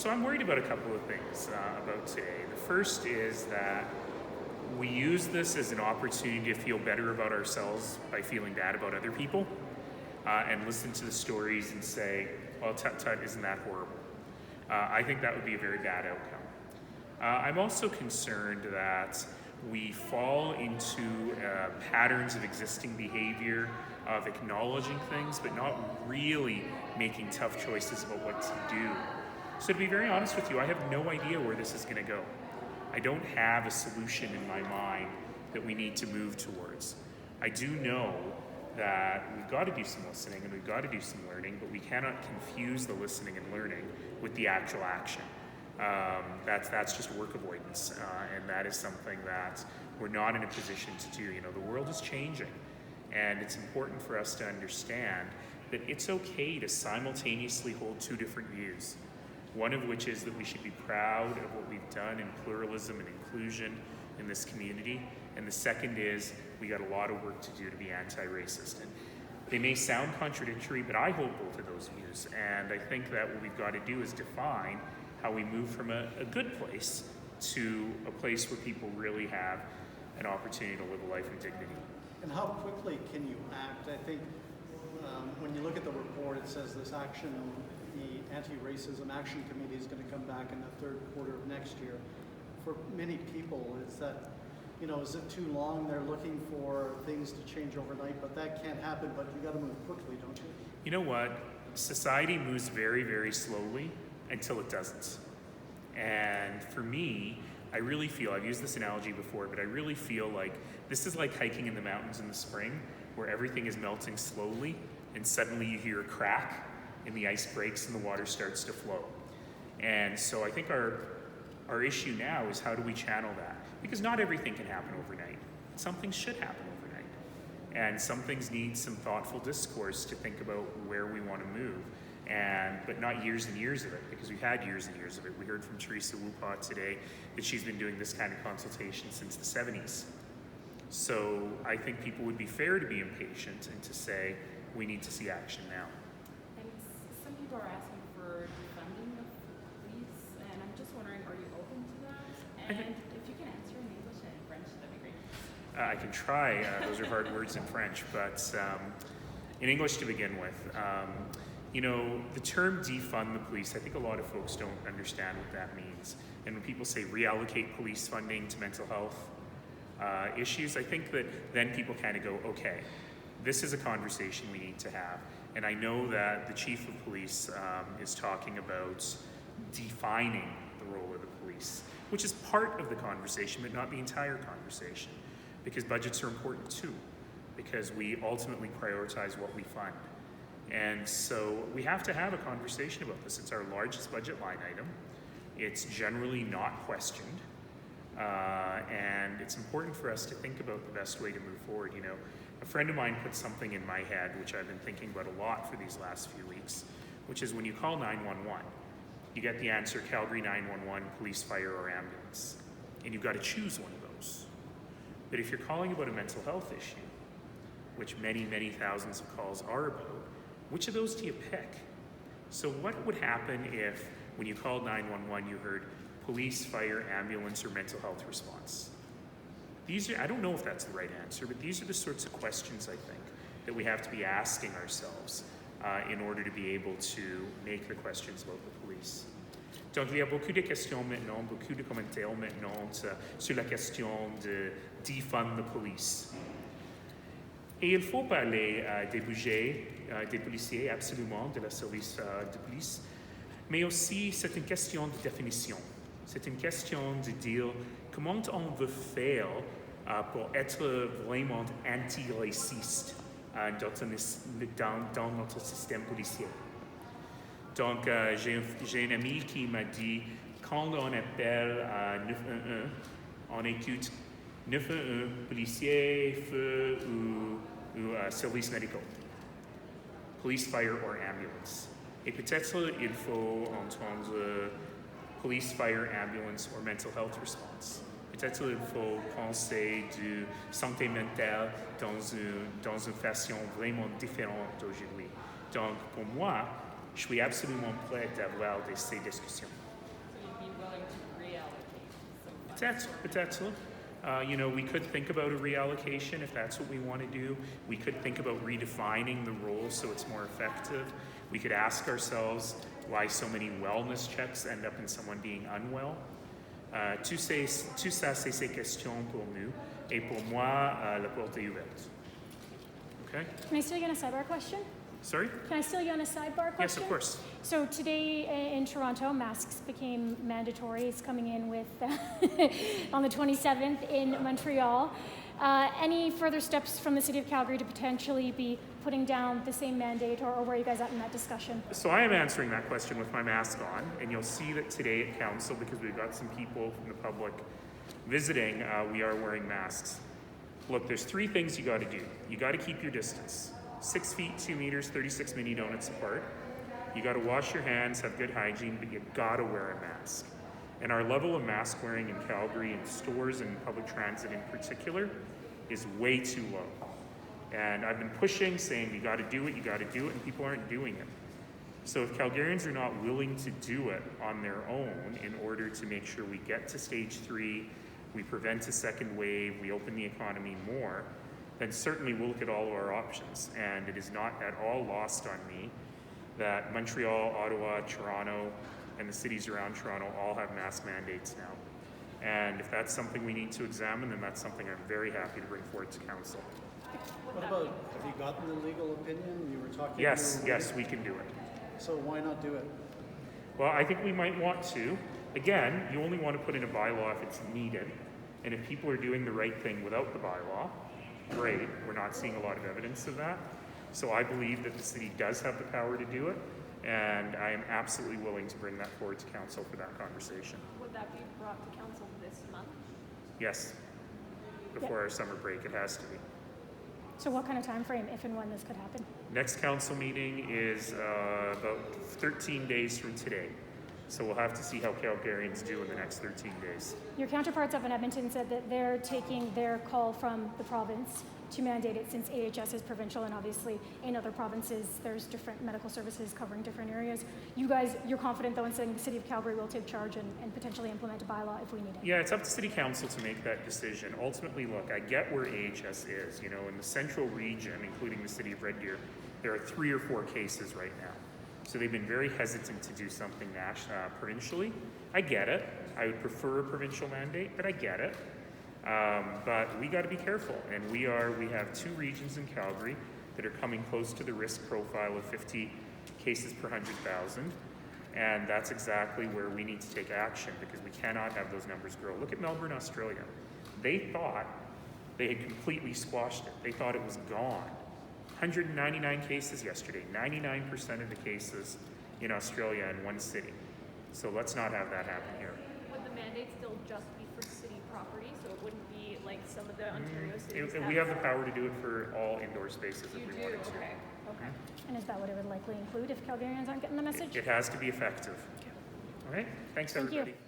So I'm worried about a couple of things about today. The first is that we use this as an opportunity to feel better about ourselves by feeling bad about other people, and listen to the stories and say, well, tut tut, isn't that horrible? I think that would be a very bad outcome. I'm also concerned that we fall into patterns of existing behavior, of acknowledging things, but not really making tough choices about what to do. So to be very honest with you, I have no idea where this is going to go. I don't have a solution in my mind that we need to move towards. I do know that we've got to do some listening and we've got to do some learning, but we cannot confuse the listening and learning with the actual action. That's just work avoidance, and that is something that we're not in a position to do. You know, the world is changing, and it's important for us to understand that it's okay to simultaneously hold two different views. One of which is that we should be proud of what we've done in pluralism and inclusion in this community, and the second is we got a lot of work to do to be anti-racist. And they may sound contradictory, but I hold both of those views, and I think that what we've got to do is define how we move from a good place to a place where people really have an opportunity to live a life of dignity. And how quickly can you act? I think when you look at the report, it says this action, the Anti-Racism Action Committee is going to come back in the third quarter of next year. For many people, is that, you know, is it too long? They're looking for things to change overnight, but that can't happen, but you got to move quickly, don't you? You know what? Society moves very, very slowly until it doesn't. And for me, I really feel, I've used this analogy before, but I really feel like this is like hiking in the mountains in the spring where everything is melting slowly and suddenly you hear a crack and the ice breaks and the water starts to flow. And so I think our issue now is how do we channel that? Because not everything can happen overnight. Some things should happen overnight. And some things need some thoughtful discourse to think about where we want to move. But not years and years of it, because we've had years and years of it. We heard from Teresa Wupa today that she's been doing this kind of consultation since the 70s. So I think people would be fair to be impatient and to say, we need to see action now. And some people are asking for defunding of police, and I'm just wondering, are you open to that? And if you can answer in English and in French, that'd be great. I can try. Those are hard words in French, but in English to begin with. You know, the term defund the police, I think a lot of folks don't understand what that means. And when people say reallocate police funding to mental health issues, I think that then people kind of go, okay, this is a conversation we need to have. And I know that the chief of police is talking about defining the role of the police, which is part of the conversation, but not the entire conversation, because budgets are important too, because we ultimately prioritize what we fund. And so we have to have a conversation about this. It's our largest budget line item. It's generally not questioned. And it's important for us to think about the best way to move forward. You know, a friend of mine put something in my head, which I've been thinking about a lot for these last few weeks, which is when you call 911, you get the answer Calgary 911, police, fire, or ambulance. And you've got to choose one of those. But if you're calling about a mental health issue, which many, many thousands of calls are about, which of those do you pick? So what would happen if, when you called 911, you heard police, fire, ambulance, or mental health response? These are, I don't know if that's the right answer, but these are the sorts of questions, I think, that we have to be asking ourselves in order to be able to make the questions about the police. Donc, il y a beaucoup de questions maintenant, beaucoup de commentaires maintenant sur la question de defund the police. Et il faut parler des budgets des policiers, absolument, de la service de police, mais aussi c'est une question de définition. C'est une question de dire comment on veut faire pour être vraiment anti-raciste dans notre système policier. Donc, j'ai un ami qui m'a dit, quand on appelle 911, on écoute 911, policier, feu ou service médical. Police, fire, or ambulance. Et peut-être il faut entendre police, fire, ambulance, or mental health response. Peut-être il faut penser de santé mentale dans une façon vraiment différente d'aujourd'hui. Donc, pour moi, je suis absolument prêt à avoir ces discussions. Peut-être. You know, we could think about a reallocation if that's what we want to do. We could think about redefining the role so it's more effective. We could ask ourselves why so many wellness checks end up in someone being unwell. Tout ça, c'est ces questions pour nous. Et pour moi, la porte est ouverte. Okay? Can I steal you on a sidebar question? Sorry? Can I steal you on a sidebar question? Yes, of course. So today in Toronto, masks became mandatory. It's coming in with on the 27th in Montreal. Any further steps from the City of Calgary to potentially be putting down the same mandate, or where are you guys at in that discussion? So I am answering that question with my mask on, and you'll see that today at Council, because we've got some people from the public visiting, we are wearing masks. Look, there's three things you got to do. You got to keep your distance. 6 feet, 2 meters, 36 mini donuts apart. You got to wash your hands, have good hygiene, but you got to wear a mask. And our level of mask wearing in Calgary, in stores and public transit in particular, is way too low. And I've been pushing, saying you got to do it, and people aren't doing it. So if Calgarians are not willing to do it on their own in order to make sure we get to stage 3, we prevent a second wave, we open the economy more, then certainly we'll look at all of our options. And it is not at all lost on me that Montreal, Ottawa, Toronto, and the cities around Toronto all have mask mandates now. And if that's something we need to examine, then that's something I'm very happy to bring forward to Council. What about, have you gotten the legal opinion? You were talking. Yes, we can do it. So why not do it? Well, I think we might want to. Again, you only want to put in a bylaw if it's needed. And if people are doing the right thing without the bylaw, great. We're not seeing a lot of evidence of that. So I believe that the city does have the power to do it, and I am absolutely willing to bring that forward to Council for that conversation. Would that be brought to Council this month? Yes. Before our summer break, it has to be. So what kind of time frame, if and when this could happen? Next council meeting is about 13 days from today. So we'll have to see how Calgarians do in the next 13 days. Your counterparts up in Edmonton said that they're taking their call from the province to mandate it, since AHS is provincial, and obviously in other provinces there's different medical services covering different areas. You guys, you're confident though in saying the City of Calgary will take charge and potentially implement a bylaw if we need it? Yeah, it's up to City Council to make that decision. Ultimately, look, I get where AHS is. You know, in the central region, including the City of Red Deer, there are 3 or 4 cases right now. So they've been very hesitant to do something provincially. I get it. I would prefer a provincial mandate, but I get it. But we got to be careful, and we have 2 regions in Calgary that are coming close to the risk profile of 50 cases per 100,000, and that's exactly where we need to take action, because we cannot have those numbers grow. Look at Melbourne, Australia. They thought they had completely squashed it. They thought it was gone. 199 cases yesterday, 99% of the cases in Australia in one city. So let's not have that happen here. Would the mandate still just be for city property, so it wouldn't be like some of the Ontario cities? We have the power to do it for all indoor spaces if we wanted to. Okay. And is that what it would likely include if Calgarians aren't getting the message? It has to be effective. All right, thanks Thank you. everybody.